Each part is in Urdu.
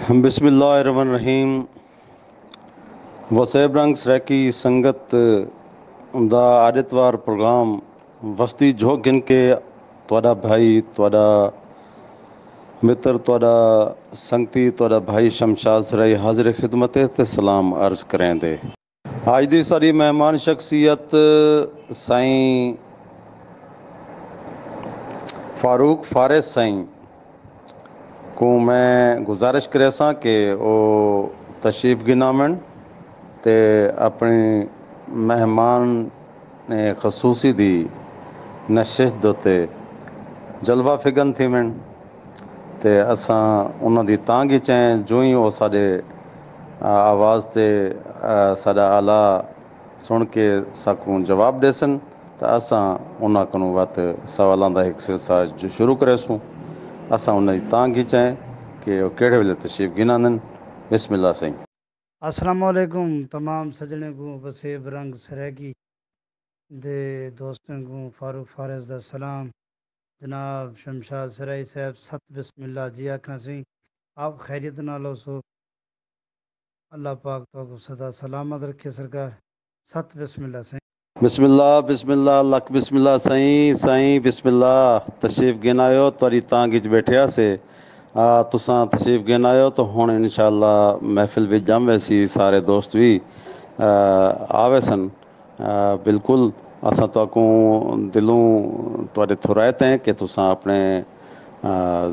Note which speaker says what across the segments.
Speaker 1: بسم اللہ الرحمن الرحیم وسیب رنگ سریکی سنگت دا آدتوار پروگرام وسطی جھوک گن کے توڑا بھائی توڑا متر توڑا سنگتی توڑا بھائی شمشاد سرائی حاضر خدمت تے سلام عرض کریں دے. آج دی ساری مہمان شخصیت سائیں فاروق فارس سائیں کو میں گزارش کرے ساں کہ وہ تشریف گنامن تے اپنی مہمان خصوصی دی نشست دوتے جلوہ فگن تھی من تے اساں انہاں دی تانگی چیں جو ہی وہ سارے آواز تے ساڈا آلہ سن کے ساکوں جواب دے سن تو اساں انہاں کنوں وقت سوالاں دا ایک سلسلہ جو شروع کرے سوں. اساں انہاں دی تانگی چیں کہ وہ کہڑے ویلے تشریف گنانن. بسم اللہ سائیں.
Speaker 2: السلام علیکم تمام سجنے کو وسیب رنگ سریکی دے دوستوں کو فاروق فارس دا سلام. جناب شمشاد سرائی صاحب ست بسم اللہ جی آکھاں سی آپ خیریت نالو سو اللہ پاک تو صدا سلامت رکھے سرکار. ست بسم اللہ سائیں.
Speaker 1: بسم اللہ لکھ بسم اللہ سائیں بسم اللہ تشریف گن آئیو تاری تانگی چ بیٹھیا سے تساں تشریف گن آئیو تو ہن انشاءاللہ محفل بھی جم ویسی سارے دوست بھی آوے سن. بالکل اساں تاکوں دلوں تواڈے تھرائتے ہیں کہ تساں اپنے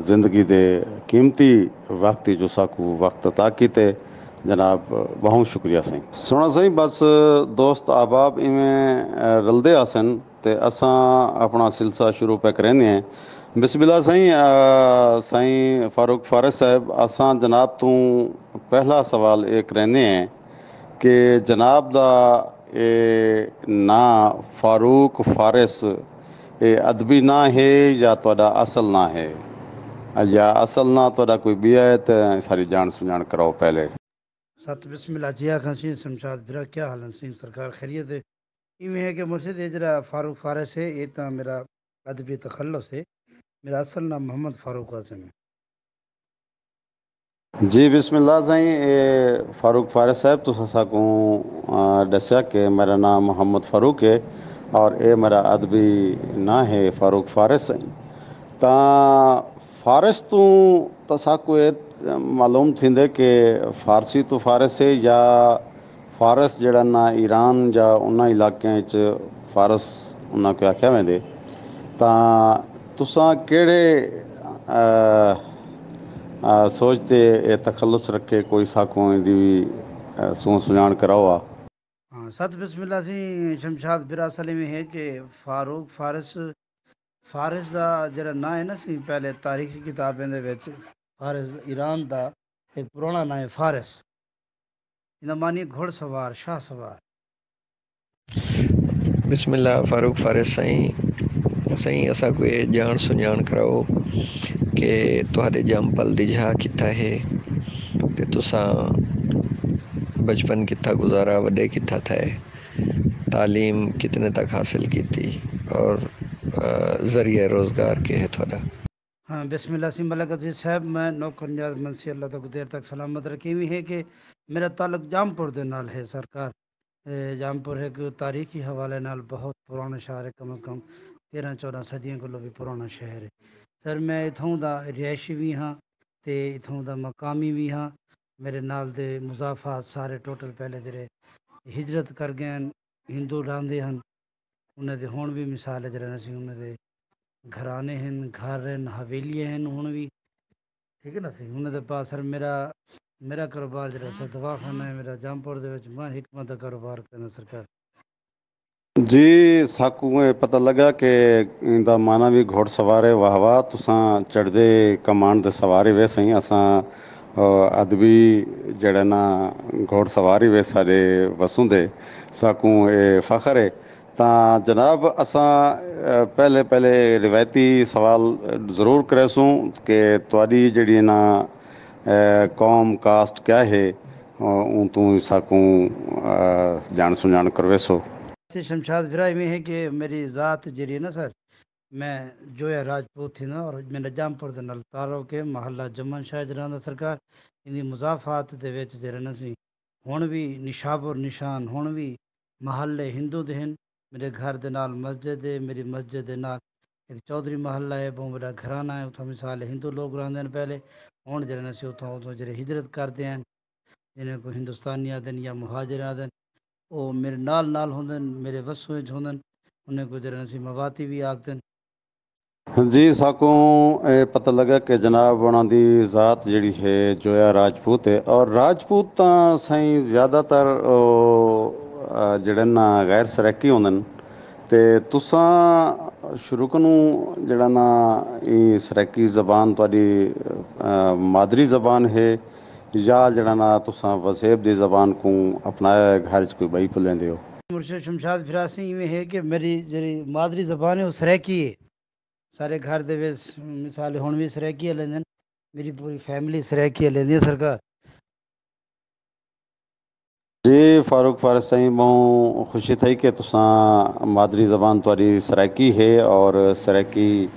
Speaker 1: زندگی دے قیمتی وقت جو ساکو وقت عطا کیتے جناب بہت شکریہ سائیں. سونا سائیں بس دوست احباب ایویں رلدے آسن تے اساں اپنا سلسلہ شروع پہ کریں ہیں. بسم اللہ سائیں. سائیں فاروق فارس صاحب اساں جناب تو پہلا سوال ایک رہنے ہیں کہ جناب دا اے نا فاروق فارس اے ادبی نا ہے یا توڑا اصل نا ہے یا اصل نا توڑا کوئی بھی ہے تو ساری جان سجان کراؤ پہلے.
Speaker 2: ست بسم اللہ جی آکھاں سی شمشاد بھرا کیا حال سی سرکار خیریت ہے. ایویں ہے کہ مرشد اجرا فاروق فارس ہے یہ تو میرا ادبی تخلص ہے. میرا اصل نام محمد فاروق اعظم ہے.
Speaker 1: جی بسم اللہ سائیں. فاروق فارس صاحب تو ساکوں دسیا کہ میرا نام محمد فاروق ہے اور اے میرا ادبی نا ہے فاروق فارس سائیں. تا فارس تو ساکو معلوم تھیندے کہ فارسی تو فارس ہے یا فارس جڑا نا ایران یا انہاں علاقیاں وچ فارس انہاں کو آکھیا ویندے تا تساں کیڑے سوچتے اے تخلص رکھے کوئی ساکوں دی سون سجان کراؤ آ.
Speaker 2: ہاں ست بسم اللہ سی شمشاد بھرا اصل میں ہے کہ فاروق فارس دا جڑا نا ہے نا سی پہلے تاریخی کتابیں دے وچ فارس ایران دا ایک پرانا نا ہے فارس. انہاں معنی گھڑ سوار شاہ سوار.
Speaker 3: بسم اللہ فاروق فارس سائیں اسا کو جان سنجان کراؤ کہ تہاڈے جمپل دی جہا کتا ہے تے تساں بچپن کتا گزارا وڈے کتا تھے تعلیم کتنے تک حاصل کی تھی اور ذریعہ روزگار کے ہے تھوڑا.
Speaker 2: ہاں بسم اللہ سی ملک عزیز صاحب میں نوکر نیاز منسی اللہ تک دیر تک سلامت رکھی ہوئی ہے کہ میرا تعلق جامپور دے نال ہے سرکار. جامپور ایک تاریخی حوالے نال بہت پرانا شہر ہے کم از کم 13-14 صدیاں کو بھی پرانا شہر ہے. سر میں اتھوں دا رہائشی بھی ہاں تے اتھوں دا مقامی بھی ہاں. میرے نال دے مضافات سارے ٹوٹل پہلے جڑے ہجرت کر گئے ہندو رہندے ہن انہاں دے ہون بھی مثال ہے جڑے سی انہاں دے گھرانے ہیں گھر ہیں حویلیاں ہیں ہن بھی ٹھیک ہے نا سی انہاں دے پاس سر میرا کاروبار جڑا سا دواخانہ ہے میرا جامپور دے وچ میں حکمت دا کاروبار کرنا سرکار.
Speaker 1: جی ساکوں پتہ لگا کہ دا مانا بھی گھوڑ سوار ہے واہ واہ تساں چڑھدے کمان دے سواری وے سائیں اساں ادبی جڑا نا گھوڑ سواری وے سارے وسوں دے ساکوں فخر ہے. تا جناب اساں پہلے روایتی سوال ضرور کرے سوں کہ تواڈی جڑی نا قوم کاسٹ کیا ہے اون تو ساکوں جان سجان کروے سو.
Speaker 2: شمشاد بھرا میں ہے کہ میری ذات جری ہے نا سر میں جویا راجپوت تھی نا اور میرا جامپور دے نال تعلق ہے محلہ جمن شاہ جران سرکار ان مضافات دے وچ جڑے نسی ہن بھی نشاب اور نشان ہن بھی محلے ہندو دے ہن میرے گھر دے نال مسجد ہے میری مسجد دے نال ایک چودھری محلہ ہے بہت بڑا گھرانہ ہے اتھا مثال ہندو لوگ رہندے ہیں پہلے ہن جڑے نسی اتھوں جڑے ہجرت کردے ہیں جنہیں کو ہندوستانی آدن یا مہاجر آدن وہ میرے نال نال ہوندن میرے وسوں وچ ہوندن انہیں کو جڑے نسی مواتی بھی آکدن
Speaker 1: جی ساکوں پتہ لگا کہ جناب انہاں دی ذات جڑی ہے جویا راجپوت ہے اور راجپوت تاں سائیں زیادہ تر جڑے نا غیر سرائکی ہوندن تے تساں شروع کنوں جڑا نا یہ سرائکی زبان تہاڈی مادری زبان ہے یا جڑا نا تساں وسیب دی زبان کو اپنایا ہے گھر چ کوئی بئی پلیندے ہو
Speaker 2: مرشد شمشاد فراسی میں ہے کہ میری جڑی مادری زبان ہے وہ سرائکی ہے سارے گھر دے وچ مثال ہن بھی سرائکی لیندن میری پوری فیملی سرائکی لیندی ہے سرکار
Speaker 1: جی فاروق فارغ سائیں بہوں خوشی تھئی کہ تساں مادری زبان تہاڈی سرائکی ہے اور سرائکی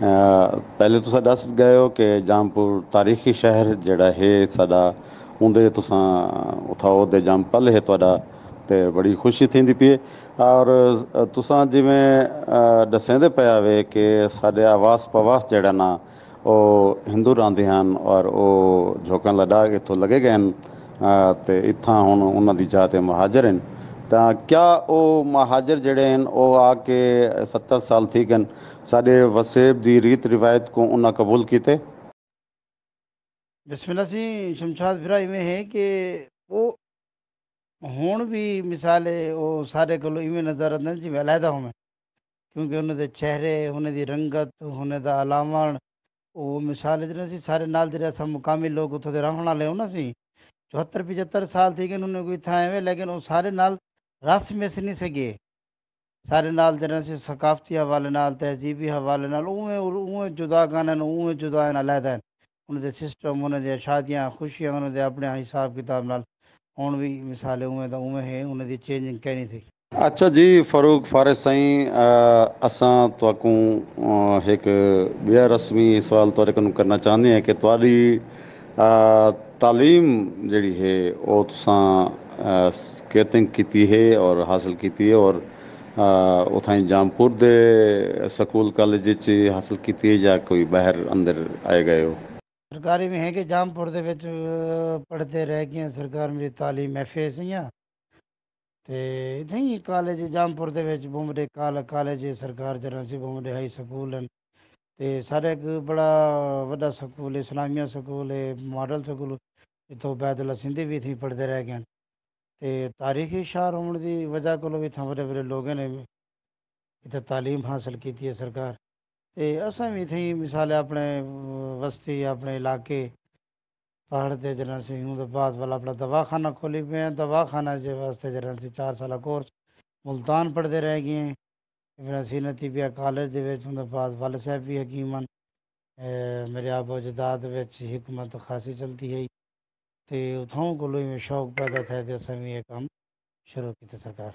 Speaker 1: پہلے تساں دس گئے ہو کہ جامپور تاریخی شہر جڑا ہے ساڈا اندر تساں اتھاؤ دے جم پل ہے تہاڈا تے بڑی خوشی تھیندی پئی ہے اور تساں جویں دسیندے پیا وے کہ ساڈے آواس پواس جڑا نا وہ ہندو رہندے ہن اور وہ جھوکاں لڈا کے اتھوں لگے گئے ہن تے اتھاں ہن انہاں دی جات مہاجر ہیں تاں کیا وہ مہاجر جڑے ہیں وہ آ کے 70 سال تھی گئے ساڈے وسیب دی ریت روایت کو انہاں قبول کیتے
Speaker 2: بسم اللہ سی شمشاد فرائی میں ہے کہ وہ ہن بھی مثال وہ سارے کولو ایویں نظر آندے جویں علیحدہ ہوویں کیونکہ انہاں دے چہرے انہاں دی رنگت انہاں دا علامن وہ مثال جڑے سی سارے نال جڑے اساں مقامی لوگ اتھوں دے رہن والے ہوں نا سی 74 75 سال تھی گئے انہوں نے کوئی تھا ایویں لیکن وہ سارے نال رس مس نہیں سکے سارے نال جڑے سی ثقافتی حوالے نال تہذیبی حوالے نال اوویں جدا گانے اوویں جدا علیحدہ ہیں انہاں دے سسٹم انہاں دی شادیاں خوشیاں انہاں دے اپنے حساب کتاب نال ہن بھی مثال اوویں دا اوویں ہے انہاں دی چینجنگ کہیں نہیں تھی
Speaker 1: اچھا جی فاروق فارغ سائیں اساں تواکوں ایک بیا رسمی سوال تواڈے کوں کرنا چاہندے ہیں کہ تواڈی تعلیم جڑی ہے وہ تساں کیتھیں کیتی ہے اور حاصل کیتی ہے اور اتھائیں جامپور دے سکول کالج وچ حاصل کیتی ہے یا کوئی باہر اندر آئے گئے ہو
Speaker 2: سرکاری میں ہے کہ جامپور دے وچ پڑھتے رہ گئے ہیں سرکار میری تعلیم ایف اے سیاں تے اتھیں ہی کالج جامپور دے وچ بومڈے کالج سرکار جرا سی بومڈے ہائی سکول ہیں تے سارے ایک بڑا وڈا سکول اسلامیہ سکول ہے ماڈل سکول اتوں بیت اللہ سندھی بھی اتھیں پڑھتے رہ گئے تے تاریخی شہر ہونے دی وجہ کولوں بھی اتھاں بڑے بڑے لوگوں نے اتنے تعلیم حاصل کیتی ہے سرکار تے اساں بھی اتھیں مثال اپنے وسطی اپنے علاقے پہاڑ تے جنرل سی دے بعد والا اپنا دواخانہ کھولی پئے ہیں دواخانہ جے واسطے جنرل سی 4 سالہ کورس ملتان پڑھتے رہ گئے ہیں نصیرتی پیا کالج دے وچ اون دے بعد والد صاحب بھی حکیم ہیں میرے آبا جداد وچ حکمت خاصی چلتی ہے تے اتھوں کولوں ہی شوق پیدا تھیا تے اساں بھی یہ کام شروع کیتے سرکار